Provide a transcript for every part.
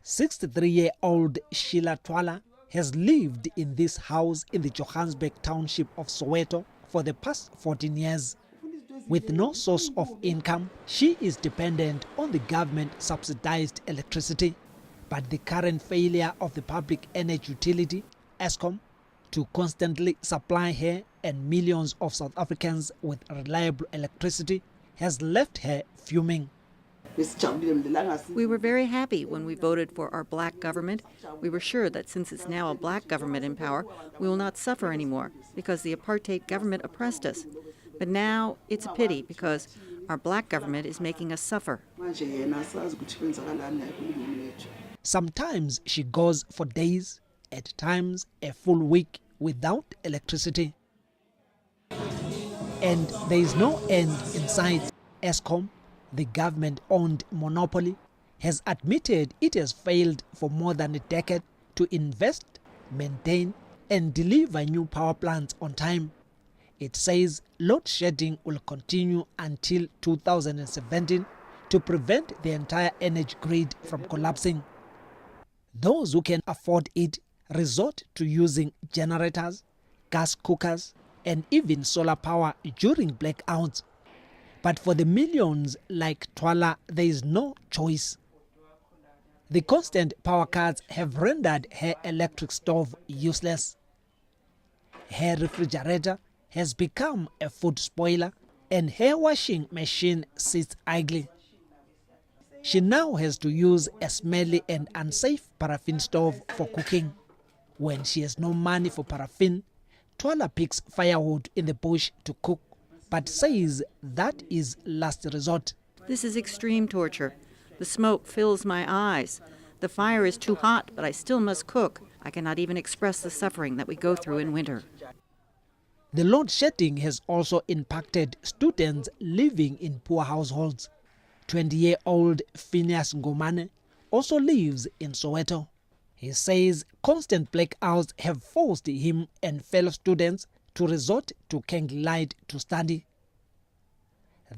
63-year-old Sheila Twala has lived in this house in the Johannesburg township of Soweto for the past 14 years. With no source of income, she is dependent on the government-subsidized electricity. But the current failure of the public energy utility, Eskom, to constantly supply her and millions of South Africans with reliable electricity has left her fuming. We were very happy when we voted for our black government. We were sure that since it's now a black government in power, we will not suffer anymore because the apartheid government oppressed us. But now it's a pity because our black government is making us suffer. Sometimes she goes for days, at times a full week without electricity. And there is no end in sight. Eskom, the government-owned monopoly, has admitted it has failed for more than a decade to invest, maintain, and deliver new power plants on time. It says load shedding will continue until 2017 to prevent the entire energy grid from collapsing. Those who can afford it resort to using generators, gas cookers, and even solar power during blackouts. But for the millions like Twala, there is no choice. The constant power cuts have rendered her electric stove useless. Her refrigerator has become a food spoiler, and her washing machine sits idly. She now has to use a smelly and unsafe paraffin stove for cooking. When she has no money for paraffin, Twala picks firewood in the bush to cook, but says that is last resort. This is extreme torture. The smoke fills my eyes. The fire is too hot, but I still must cook. I cannot even express the suffering that we go through in winter. The load shedding has also impacted students living in poor households. 20-year-old Phineas Ngomane also lives in Soweto. He says constant blackouts have forced him and fellow students to resort to candlelight to study.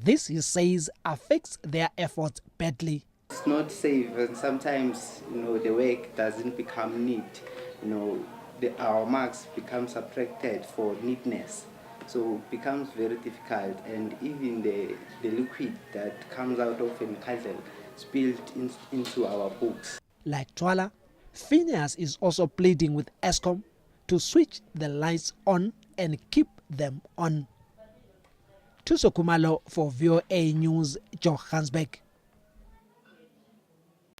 This, he says, affects their efforts badly. It's not safe, and sometimes, the work doesn't become neat. Our marks become subtracted for neatness, so it becomes very difficult, and even the liquid that comes out of a candle spilled into our books. Like Twala, Phineas is also pleading with Eskom to switch the lights on and keep them on. Thuso Khumalo for VOA News, Johannesburg.